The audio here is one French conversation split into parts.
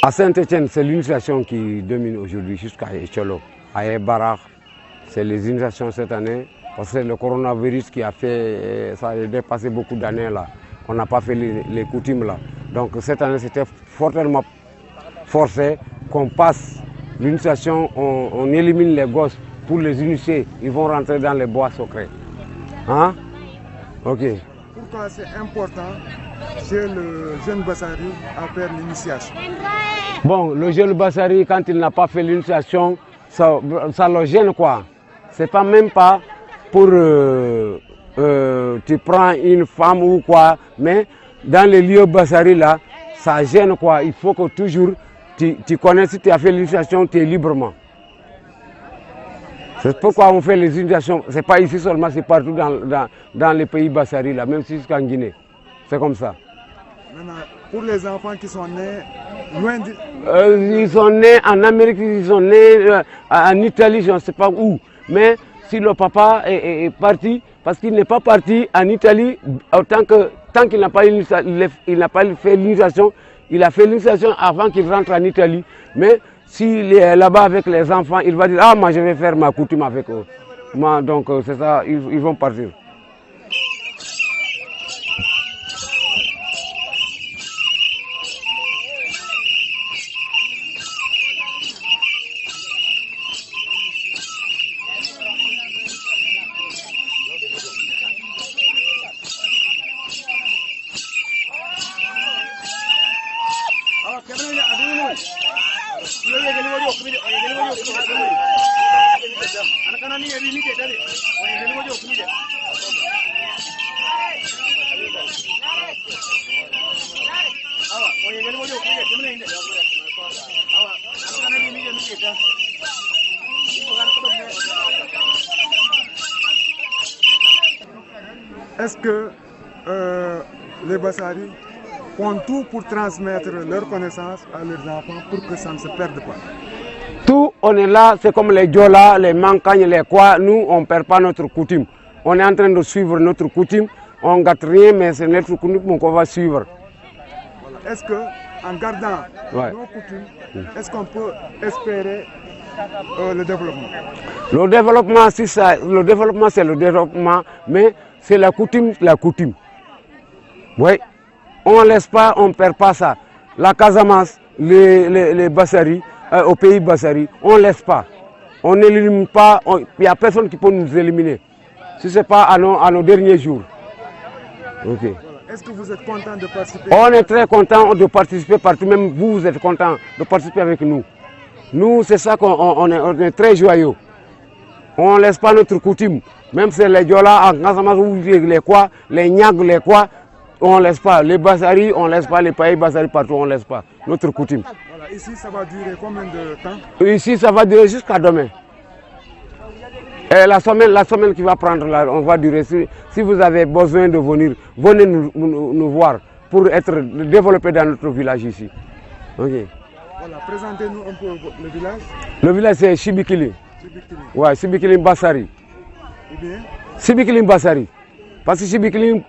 À Saint-Étienne, c'est l'initiation qui domine aujourd'hui jusqu'à Echolo. À Ebarak, c'est les initiations cette année, parce que c'est le coronavirus qui a fait, ça a dépassé beaucoup d'années là. On n'a pas fait les coutumes là. Donc cette année, c'était fortement forcé qu'on passe l'initiation, on élimine les gosses pour les initier. Ils vont rentrer dans les bois secrets. Hein? Ok. Pourquoi c'est important chez le jeune Bassari à faire l'initiation? Bon, le jeune Bassari, quand il n'a pas fait l'initiation, ça le gêne quoi. C'est pas même pas pour tu prends une femme ou quoi, mais dans les lieux Bassari là, ça gêne quoi. Il faut que toujours tu connais, si tu as fait l'initiation, tu es librement. C'est pourquoi on fait les initiations. C'est pas ici seulement, c'est partout dans les pays Bassari là, même si c'est en Guinée. C'est comme ça. Maintenant, pour les enfants qui sont nés loin de... ils sont nés en Amérique, ils sont nés en Italie, je ne sais pas où. Mais si le papa est parti, parce qu'il n'est pas parti en Italie, tant qu'il n'a pas fait l'initiation, il a fait l'initiation avant qu'il rentre en Italie. Mais s'il est là-bas avec les enfants, il va dire « Ah, moi je vais faire ma coutume avec eux ». Donc c'est ça, ils vont partir. Est-ce que les Bassari font tout pour transmettre leurs connaissances à leurs enfants pour que ça ne se perde pas? Tout, on est là, c'est comme les Diola, les Mancagnes, les quoi, nous on ne perd pas notre coutume. On est en train de suivre notre coutume, on ne gâte rien, mais c'est notre coutume qu'on va suivre. Voilà. Est-ce qu'en gardant nos coutumes, est-ce qu'on peut espérer le développement? Le développement, c'est le développement, mais c'est la coutume, la coutume. Oui, on ne laisse pas, on ne perd pas ça. La Casamance, les Bassari, au pays Bassari, on ne laisse pas. On n'élimine pas, il n'y a personne qui peut nous éliminer. Si ce n'est pas à nos derniers jours. Okay. Voilà. Est-ce que vous êtes content de participer? On est très content de participer partout, même vous êtes content de participer avec nous. Nous, c'est ça qu'on est très joyeux. On ne laisse pas notre coutume. Même si les Diola, en Casamance, les quoi, les Niag, les quoi, on ne laisse pas. Les Bassari, on ne laisse pas. Les pays Bassari partout, on ne laisse pas. Notre coutume. Voilà. Ici, ça va durer combien de temps? Ici, ça va durer jusqu'à demain. Et la semaine qui va prendre là, on va durer. Si vous avez besoin de venir, venez nous voir pour être développé dans notre village ici. Okay. Voilà, présentez-nous un peu le village. Le village c'est Sibikili. Ouais, Sibikili Bassari. Ou bien? Sibikili Bassari. Parce que Sibikili,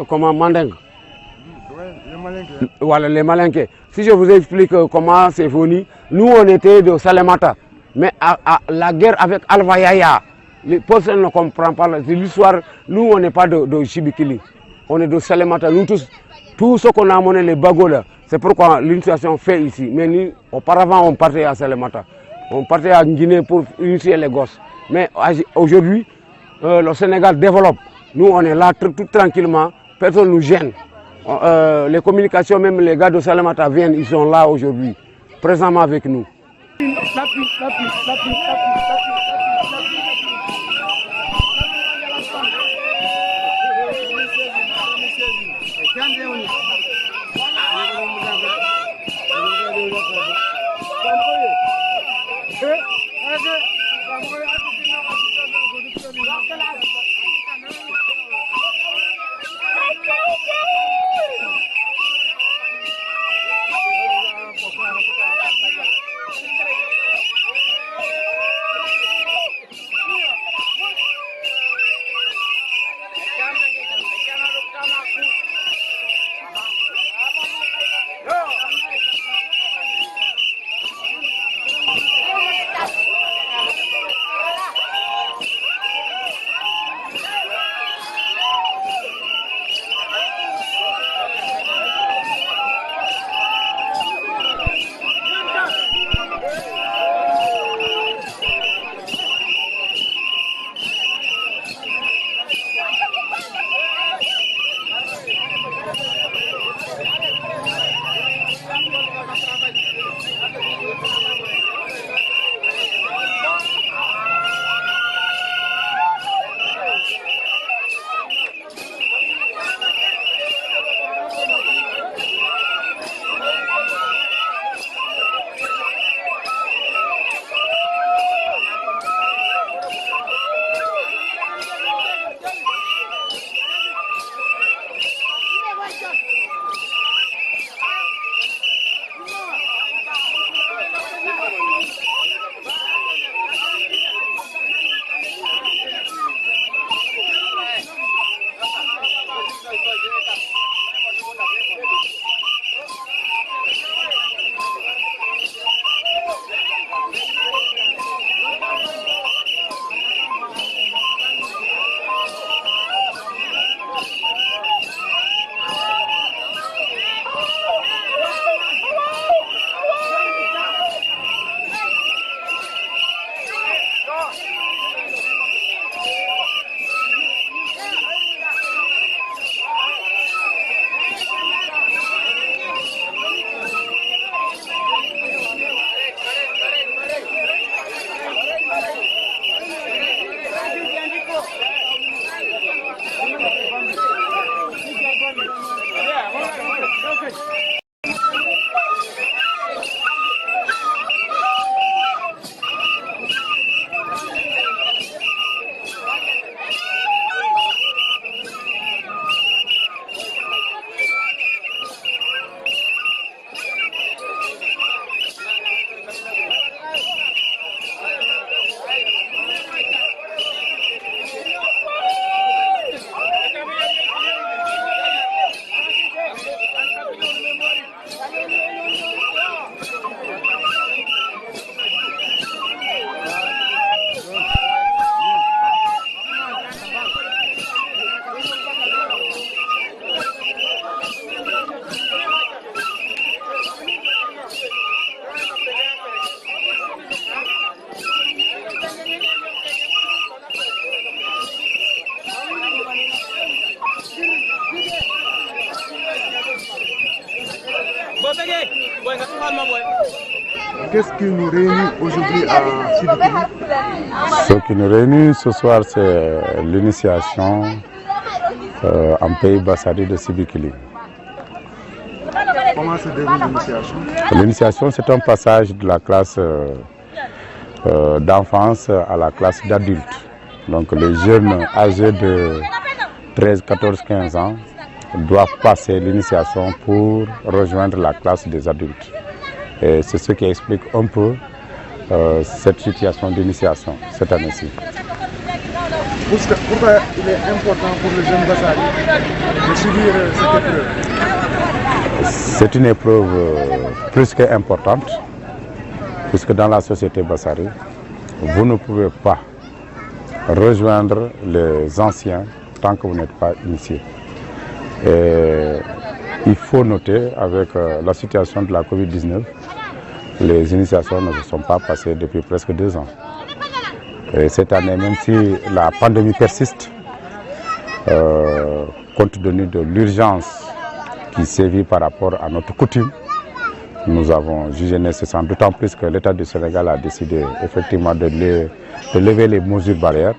comment Mandeng. Les Malinqués. Voilà, les Malinqués. Si je vous explique comment c'est venu, nous on était de Salemata. Mais à la guerre avec Alpha Yaya, les personnes ne comprennent pas. C'est l'histoire, nous on n'est pas de Sibikili. On est de Salemata. Nous tous, tout ce qu'on a amené, les bagos là, c'est pourquoi l'initiation fait ici. Mais nous, auparavant, on partait à Salemata. On partait à Guinée pour initier les gosses. Mais aujourd'hui, le Sénégal développe. Nous, on est là tout tranquillement. Personne ne nous gêne. Les communications, même les gars de Salemata viennent, ils sont là aujourd'hui, présentement avec nous. Qu'est-ce qui nous réunit aujourd'hui à Sibikili? Ce qui nous réunit ce soir, c'est l'initiation en pays Bassari de Sibikili. Comment se déroule l'initiation? L'initiation, c'est un passage de la classe d'enfance à la classe d'adultes. Donc les jeunes âgés de 13, 14, 15 ans doivent passer l'initiation pour rejoindre la classe des adultes. Et c'est ce qui explique un peu cette situation d'initiation cette année-ci. Pourquoi il est important pour le jeune Bassari de subir cette épreuve? C'est une épreuve plus qu'importante, puisque dans la société Bassari, vous ne pouvez pas rejoindre les anciens tant que vous n'êtes pas initié. Et il faut noter, avec la situation de la Covid-19, les initiations ne se sont pas passées depuis presque 2 ans. Et cette année, même si la pandémie persiste, compte tenu de l'urgence qui sévit par rapport à notre coutume, nous avons jugé nécessaire, d'autant plus que l'État du Sénégal a décidé effectivement de lever les mesures barrières,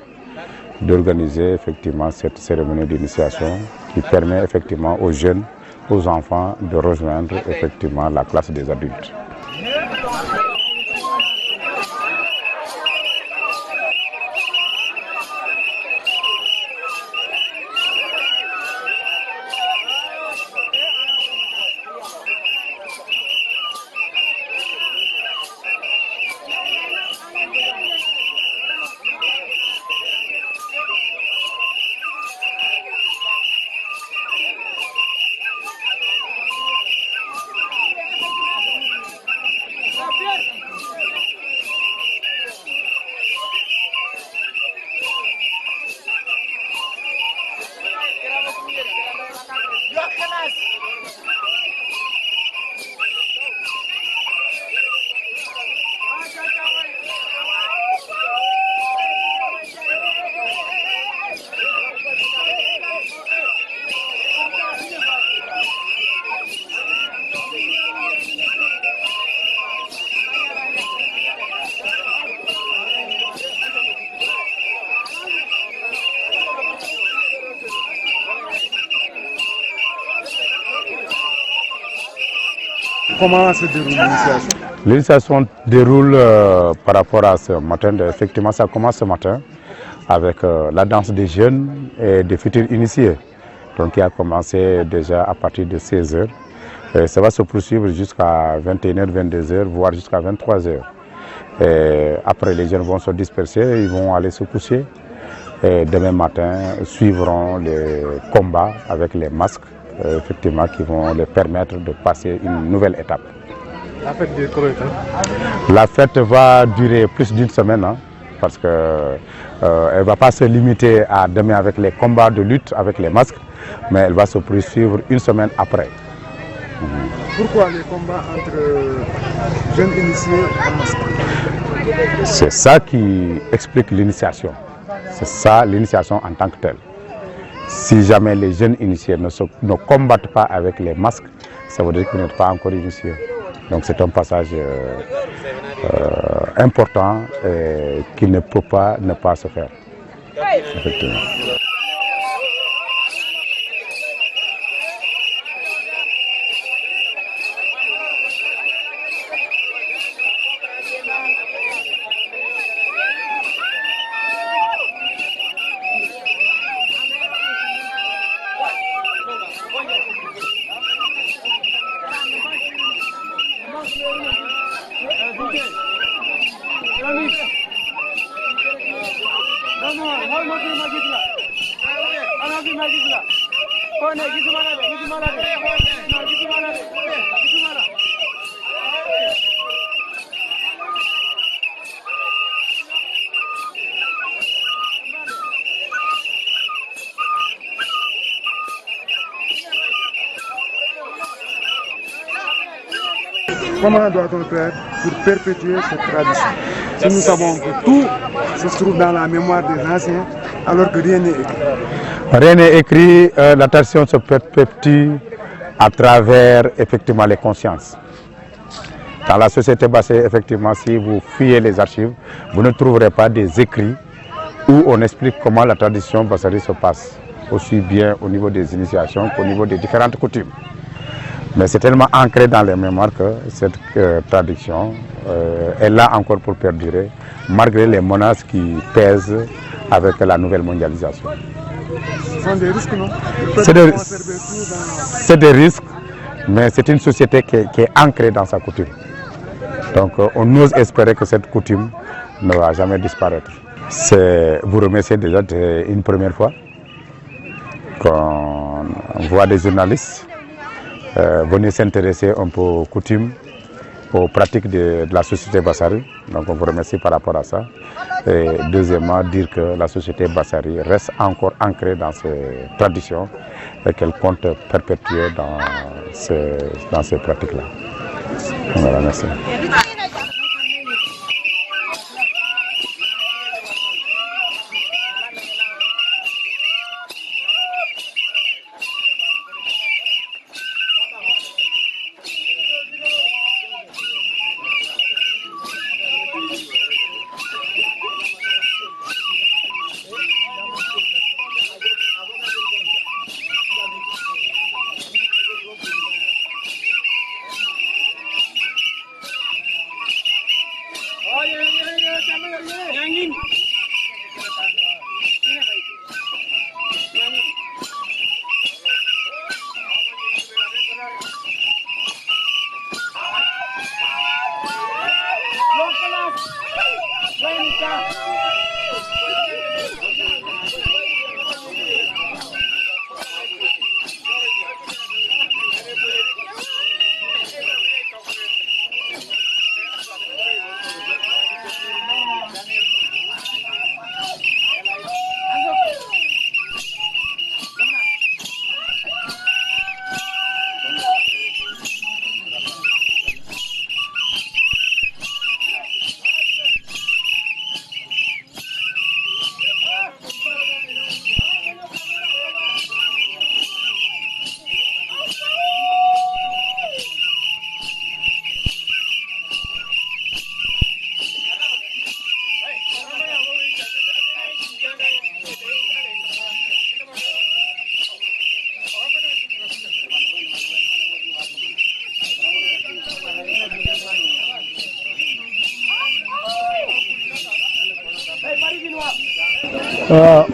d'organiser effectivement cette cérémonie d'initiation qui permet effectivement aux jeunes, aux enfants de rejoindre effectivement la classe des adultes. Comment se déroule l'initiation? L'initiation déroule par rapport à ce matin. Effectivement, ça commence ce matin avec la danse des jeunes et des futurs initiés. Donc, qui a commencé déjà à partir de 16 h. Et ça va se poursuivre jusqu'à 21 h, 22 h, voire jusqu'à 23 h. Et après, les jeunes vont se disperser, ils vont aller se coucher. Et demain matin, suivront les combats avec les masques, effectivement, qui vont les permettre de passer une nouvelle étape. La fête dure combien de temps? La fête va durer plus d'1 semaine, hein, parce qu'elle ne va pas se limiter à demain avec les combats de lutte avec les masques, mais elle va se poursuivre 1 semaine après. Pourquoi les combats entre jeunes initiés en masque? C'est ça qui explique l'initiation. C'est ça l'initiation en tant que telle. Si jamais les jeunes initiés ne combattent pas avec les masques, ça veut dire qu'ils n'êtes pas encore initiés. Donc c'est un passage important qui ne peut pas ne pas se faire. Effectivement. Comment doit-on faire pour perpétuer cette tradition? Si nous savons que tout se trouve dans la mémoire des anciens, alors que rien n'est écrit. Rien n'est écrit, la tradition se perpétue à travers effectivement les consciences. Dans la société bassée, effectivement, si vous fouillez les archives, vous ne trouverez pas des écrits où on explique comment la tradition bassari se passe, aussi bien au niveau des initiations qu'au niveau des différentes coutumes. Mais c'est tellement ancré dans les mémoires que cette tradition est là encore pour perdurer, malgré les menaces qui pèsent avec la nouvelle mondialisation. Ce sont des risques, non? C'est des risques, mais c'est une société qui est ancrée dans sa coutume. Donc on ose espérer que cette coutume ne va jamais disparaître. Vous remercier déjà une première fois qu'on voit des journalistes venir s'intéresser un peu aux coutumes, aux pratiques de la société bassari. Donc on vous remercie par rapport à ça. Et deuxièmement, dire que la société bassari reste encore ancrée dans ses traditions et qu'elle compte perpétuer dans ces pratiques-là. Voilà, merci.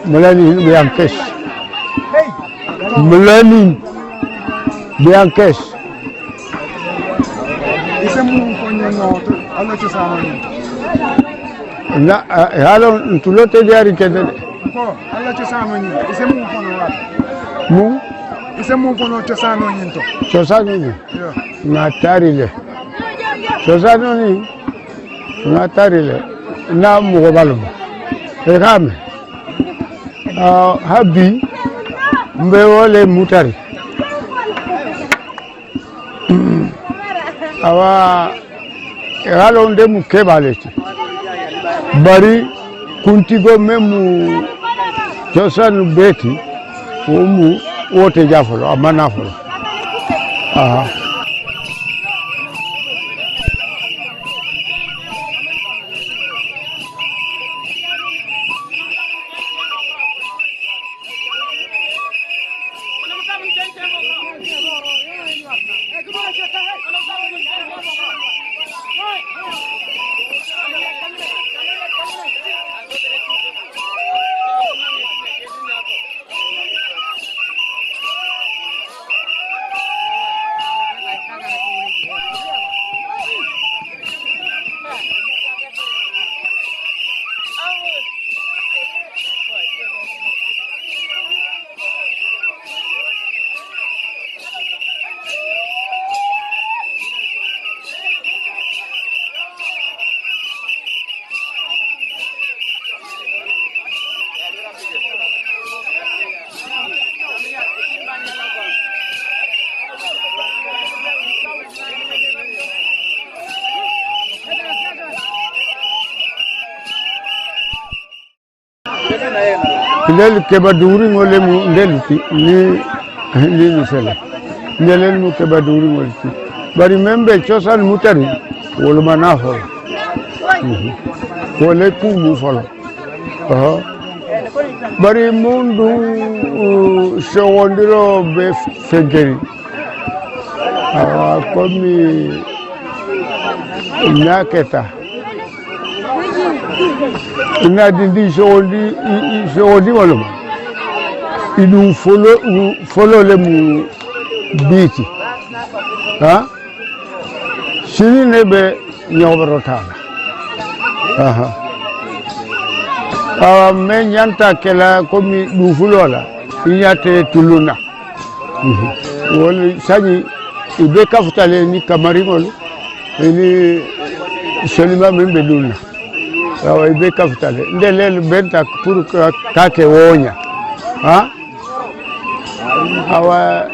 Melanin Biancash. Melanin Biancash. Ise mu konye ngoto ala chosano ni. Na halo ntulote diari kede. Ko ala chosano ni. Ise mu kono wa. Mu Ise mu kono chosano ni to. chosano ni. Yeah. Na tarile. Chosano ni. Na tarile. Na mugobalum. Ekame. Habi mbewole mutari awa halo nde mukebaleti bari kuntigo memu josanu beti omu wote jafolo amana folo Ndelu keba duri ngole mu ndelu ni sele ndelen mu keba duri molti bari membe chosan mutari wol manafo wole ku mu folo bari mundu shewondiro be fegeri komi nyaketa ina dindi shewondi waluma idum folo le mu biti ha shini ne be nyobarotala me nyanta kela komi du fulola inyate tuluna wol sani ibe kafutale ni kamarimol ni selima membe dulna awa ibe kafutale ndelel benta pour kake wonya ha awa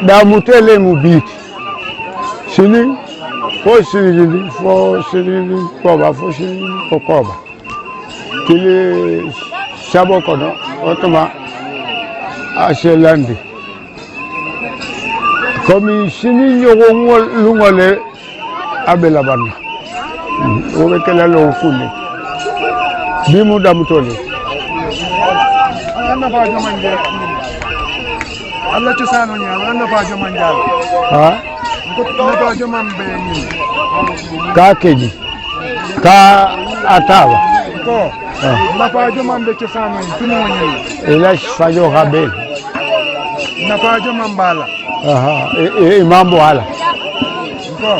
da mutele mubiti sini fo sini koba fo sini koba kile shabo kono otoma ashelandi komi sini nyogo lungole abela banna o kala lo fulle bimu damutole anna ba jamanje Allah cosano ñaan anna ba jamanjal ha ko ba jaman be ni ka keji ka atawa ko na ba jaman be cosano ni tumo ñaan ela fajo habe na ba jaman bala mambo hala ko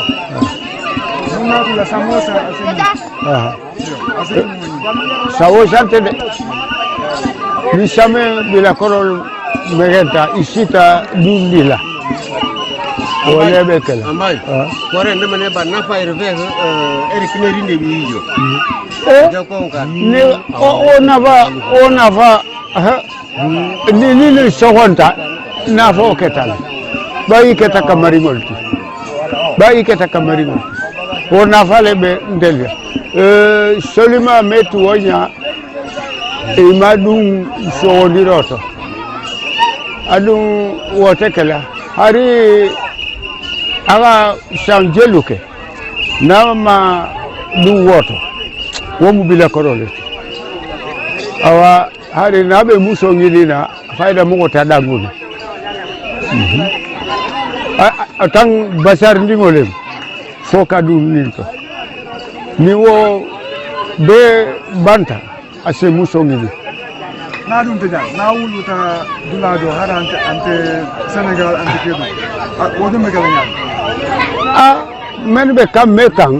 muna kula samosa asini samosa tede ni same bila korol megenta isita dundila wala bekela ambai kore ndema ne ba na fa irve Eric ne rinde bijo ne ona va ni sogonta na fo ketal bayi keta kamarimolti ona fale be ndelya solima metu wonya imadum soodiroto adum wotekela hari aga sanjeluke nama du woto womu bila korole awa hari nabe muso ngilina faida mungo tadanguni atang basar ndingolem foka du ninto niwo be banta ase muso ngili na dum teja na wuluta dulado harante ante Senegal ante kedo wodum be kala ñaan men be kam mekan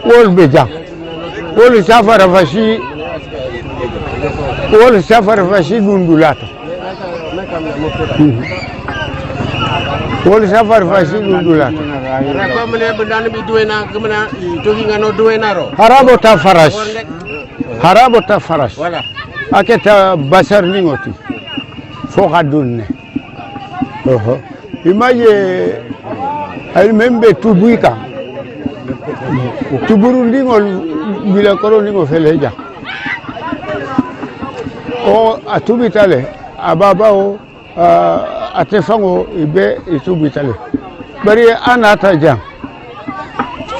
wol be jam wol safara fashi dundulata wol safara fashi dundulata ko mene bandana bi duwena gumna togi ngano duwena ro harabo ta farash voilà aketa basar ningoti fo gadunne imaye ay membe tubuika tuburu ndingol bila koro ningo feleja o atubitale ababao atefango ibe itubitale bari anata jam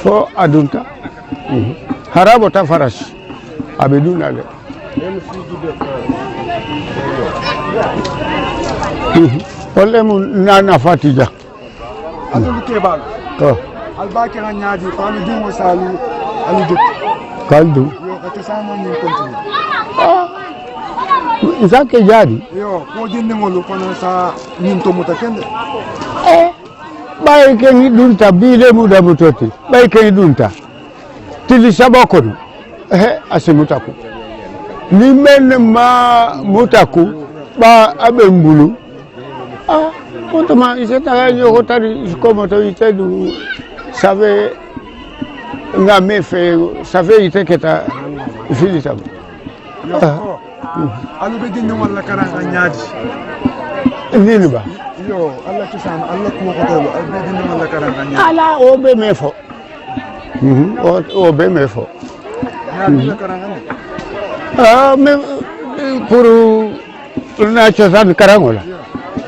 fo adunta harabo ta farash abedunale ole mu nana fatija adul kebal albaki nga ñaadi ko am dimo salu ali dep kaldu yo ko cosano ni continue isake jadi yo ko jinni ngolu kono sa nin to muta kende bay ke ni dunta bile mu da mutoti bay ke dunta tili sabako asemutaku ni men ma mutaku ba abembulu kontama iseta yo tari como to itedu sabe nga mefe sabe iteketa filita alu be jinni wala karanga ñaadi nini ba yo Allah cosano Allah ko ko tolo al be jinni wala karanga ñaadi ala o be mefo o be mefo ñaadi karanga ni me pour na chosan karangola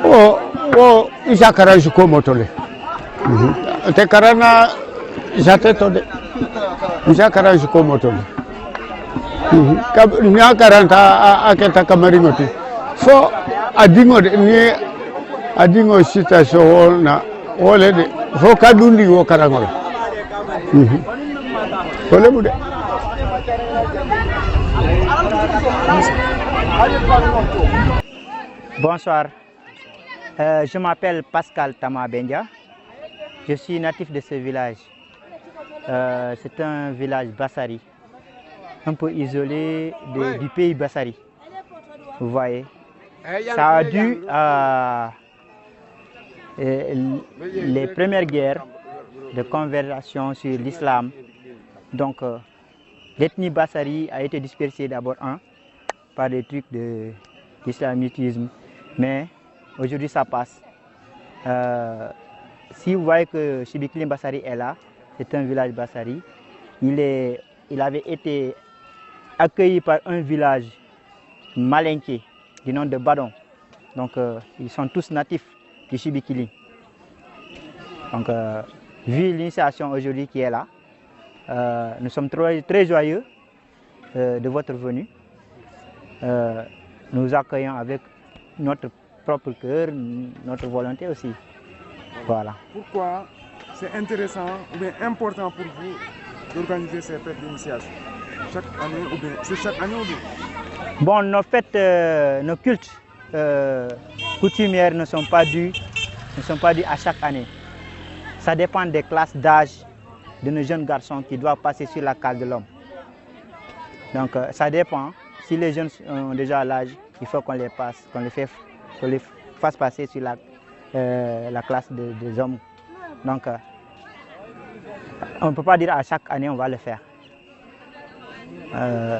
o isa karan shi ko motole te karana jate to de isa karan shi ko motole nya karanta aketa kamaringoti fo adingo de ni adingo situation na wole de fo kadundi wo karangol wole bude. Bonsoir, je m'appelle Pascal Tamabendia, je suis natif de ce village. C'est un village Bassari, un peu isolé du pays Bassari. Vous voyez, ça a dû à les premières guerres de conversion sur l'islam. Donc, l'ethnie Bassari a été dispersée d'abord par des trucs d'islamisme, mais aujourd'hui ça passe. Si vous voyez que Chibikilim Bassari est là, c'est un village Bassari. Il avait été accueilli par un village malinqué du nom de Badon. Donc ils sont tous natifs du Chibikilim. Donc vu l'initiation aujourd'hui qui est là, nous sommes très joyeux de votre venue. Nous accueillons avec notre propre cœur, notre volonté aussi. Voilà. Pourquoi c'est intéressant ou bien important pour vous d'organiser ces fêtes d'initiation chaque année ou bien c'est chaque année ou bien? Bon, nos fêtes, nos cultes coutumières ne sont pas dus à chaque année. Ça dépend des classes d'âge de nos jeunes garçons qui doivent passer sur la case de l'homme. Donc ça dépend. Si les jeunes ont déjà l'âge, il faut qu'on les fasse passer sur la classe des hommes. Donc on ne peut pas dire à chaque année on va le faire.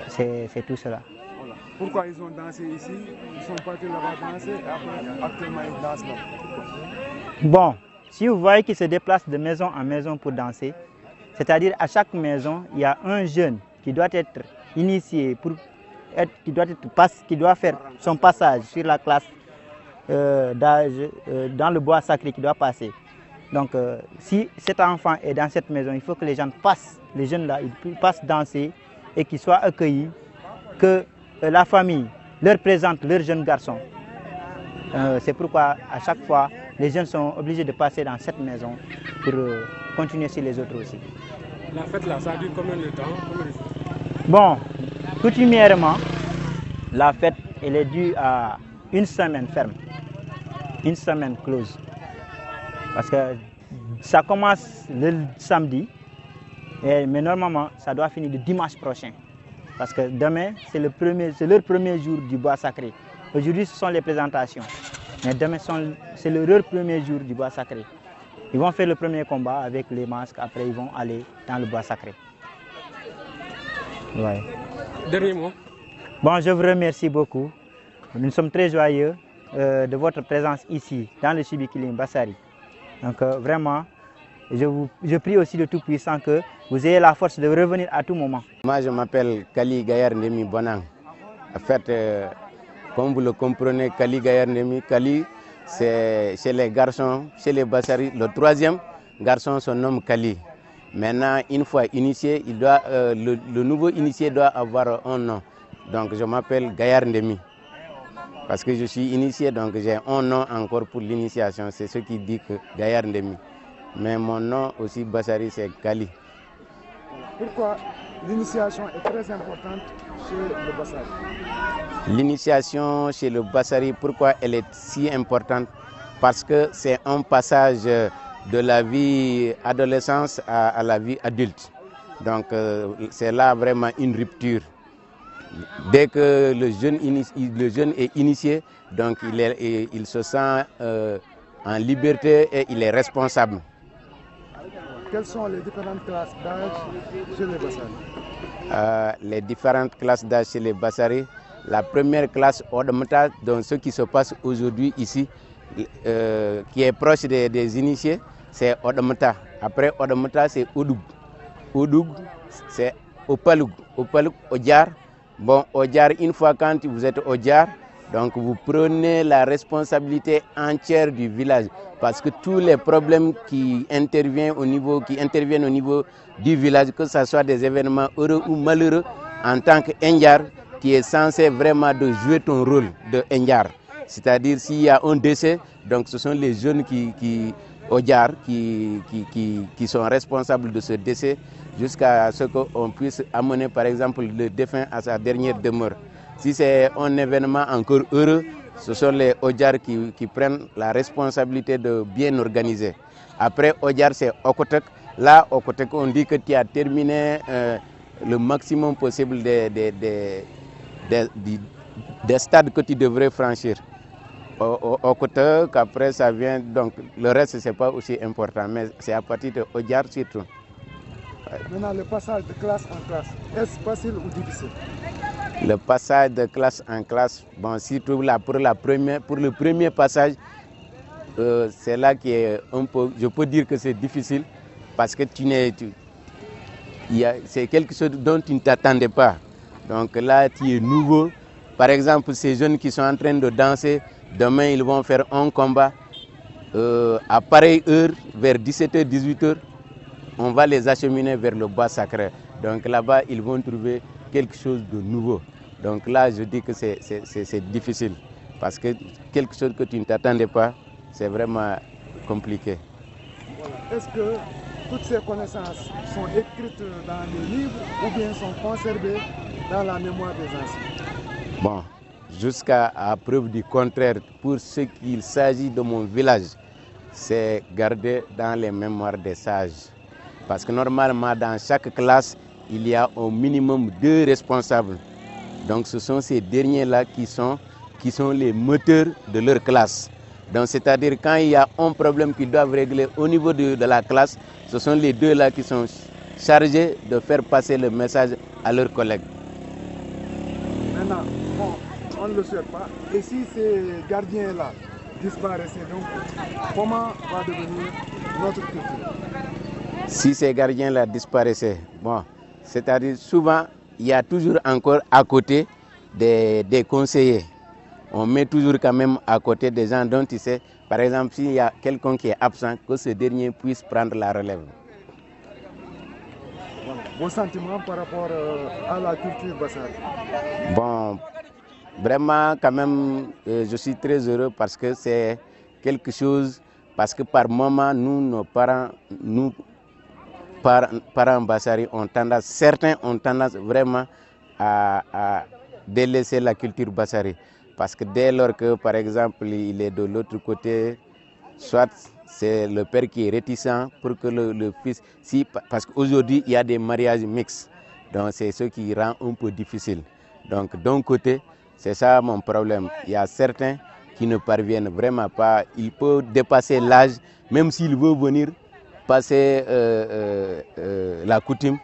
C'est tout cela. Voilà. Pourquoi ils ont dansé ici? Ils sont partis là-bas danser et après, actuellement ils dansent là. Bon, si vous voyez qu'ils se déplacent de maison en maison pour danser, c'est-à-dire à chaque maison, il y a un jeune qui doit être initié, qui doit faire son passage sur la classe d'âge dans le bois sacré qui doit passer. Donc si cet enfant est dans cette maison, il faut que les gens passent, les jeunes là, ils passent danser et qu'ils soient accueillis, que la famille leur présente leur jeune garçon. C'est pourquoi à chaque fois, les jeunes sont obligés de passer dans cette maison pour continuer sur les autres aussi. La fête là, ça dure combien de temps? Bon, coutumièrement, la fête elle est due à une semaine ferme, une semaine close. Parce que ça commence le samedi, mais normalement ça doit finir le dimanche prochain. Parce que demain, c'est leur premier jour du bois sacré. Aujourd'hui, ce sont les présentations. Mais demain, c'est leur premier jour du bois sacré. Ils vont faire le premier combat avec les masques, après ils vont aller dans le bois sacré. Ouais. Dernier mot. Bon, je vous remercie beaucoup. Nous sommes très joyeux de votre présence ici, dans le Chibikilim Bassari. Donc vraiment, je prie aussi le Tout-Puissant que vous ayez la force de revenir à tout moment. Moi, je m'appelle Kali Gayar Ndemi Bonang. En fait, comme vous le comprenez, Kali Gayar Ndemi, Kali, c'est chez les garçons, chez les Bassari, le troisième garçon se nomme Kali. Maintenant, une fois initié, le nouveau initié doit avoir un nom. Donc, je m'appelle Gayar Ndemi. Parce que je suis initié, donc j'ai un nom encore pour l'initiation. C'est ce qui dit que Gayar Ndemi. Mais mon nom aussi Bassari, c'est Kali. Pourquoi l'initiation est très importante chez le Bassari? L'initiation chez le Bassari, pourquoi elle est si importante? Parce que c'est un passage de la vie adolescence à la vie adulte. Donc c'est là vraiment une rupture. Dès que le jeune est initié, donc il se sent en liberté et il est responsable. Quelles sont les différentes classes d'âge chez les Bassari? Les différentes classes d'âge chez les Bassari. La première classe, Odemata, donc ce qui se passe aujourd'hui ici, qui est proche des initiés, c'est Odemata. Après Odemata, c'est Oudoug. Oudoug, c'est Opaloug. Opaloug, Odjar. Bon, Odjar, une fois quand vous êtes Odjar, Donc vous prenez la responsabilité entière du village parce que tous les problèmes qui interviennent au niveau du village, que ce soit des événements heureux ou malheureux, en tant qu'Endiar, qui est censé vraiment de jouer ton rôle de Endiar. C'est-à-dire s'il y a un décès, donc ce sont les jeunes Odiar qui sont responsables de ce décès jusqu'à ce qu'on puisse amener par exemple le défunt à sa dernière demeure. Si c'est un événement encore heureux, ce sont les Odiar qui prennent la responsabilité de bien organiser. Après Odiar, c'est Okotek. Là, Okotek, on dit que tu as terminé le maximum possible des stades que tu devrais franchir. Okotek, après ça vient, donc le reste, ce n'est pas aussi important, mais c'est à partir de Odiar surtout. Maintenant, le passage de classe en classe, est-ce facile ou difficile? Le passage de classe en classe, bon, surtout là, pour le premier passage, c'est là qui est un peu, je peux dire que c'est difficile parce que c'est quelque chose dont tu ne t'attendais pas. Donc là, tu es nouveau. Par exemple, ces jeunes qui sont en train de danser, demain, ils vont faire un combat. À pareille heure, vers 17h, 18h, on va les acheminer vers le bois sacré. Donc là-bas, ils vont trouver quelque chose de nouveau. Donc là, je dis que c'est difficile. Parce que quelque chose que tu ne t'attendais pas, c'est vraiment compliqué. Voilà. Est-ce que toutes ces connaissances sont écrites dans les livres ou bien sont conservées dans la mémoire des anciens? Bon, jusqu'à preuve du contraire, pour ce qu'il s'agit de mon village, c'est gardé dans les mémoires des sages. Parce que normalement, dans chaque classe, il y a au minimum 2 responsables. Donc ce sont ces derniers-là qui sont les moteurs de leur classe. Donc c'est-à-dire quand il y a un problème qu'ils doivent régler au niveau de la classe, ce sont les 2-là qui sont chargés de faire passer le message à leurs collègues. Maintenant, bon, on ne le souhaite pas. Et si ces gardiens-là disparaissaient, donc comment va devenir notre culture? Si ces gardiens-là disparaissaient, bon, c'est-à-dire souvent, il y a toujours encore à côté des conseillers. On met toujours quand même à côté des gens dont tu sais, par exemple, s'il y a quelqu'un qui est absent, que ce dernier puisse prendre la relève. Voilà. Vos sentiments par rapport à la culture bassari? Bon, vraiment quand même, je suis très heureux parce que c'est quelque chose, parce que par moment, nous, nos parents, parents bassari certains ont tendance vraiment à délaisser la culture bassari. Parce que dès lors que, par exemple, il est de l'autre côté, soit c'est le père qui est réticent pour que le fils... parce qu'aujourd'hui, il y a des mariages mixtes. Donc c'est ce qui rend un peu difficile. Donc d'un côté, c'est ça mon problème. Il y a certains qui ne parviennent vraiment pas. Il peut dépasser l'âge, même s'il veut venir passer la coutume.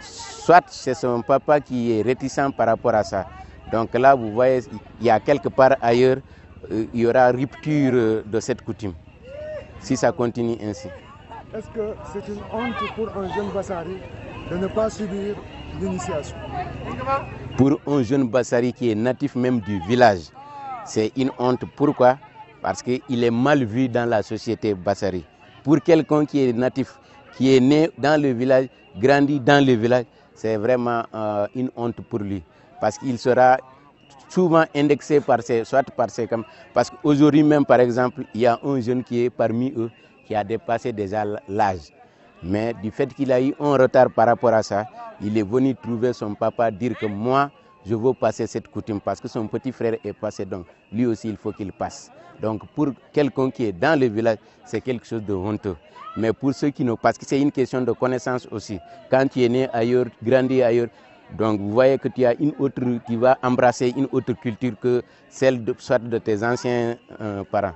Soit c'est son papa qui est réticent par rapport à ça. Donc là, vous voyez, il y a quelque part ailleurs, il y aura rupture de cette coutume, si ça continue ainsi. Est-ce que c'est une honte pour un jeune bassari de ne pas subir l'initiation? Pour un jeune bassari qui est natif même du village, c'est une honte. Pourquoi? Parce qu'il est mal vu dans la société bassari. Pour quelqu'un qui est natif, qui est né dans le village, grandi dans le village, c'est vraiment une honte pour lui. Parce qu'il sera souvent indexé soit par ses camarades. Parce qu'aujourd'hui même, par exemple, il y a un jeune qui est parmi eux qui a dépassé déjà l'âge. Mais du fait qu'il a eu un retard par rapport à ça, il est venu trouver son papa, dire que moi, je veux passer cette coutume parce que son petit frère est passé, donc lui aussi, il faut qu'il passe. Donc pour quelqu'un qui est dans le village, c'est quelque chose de honteux. Mais pour ceux qui n'ont pas, parce que c'est une question de connaissance aussi. Quand tu es né ailleurs, grandi ailleurs, donc vous voyez que tu as une autre qui va embrasser une autre culture que celle soit de tes anciens parents.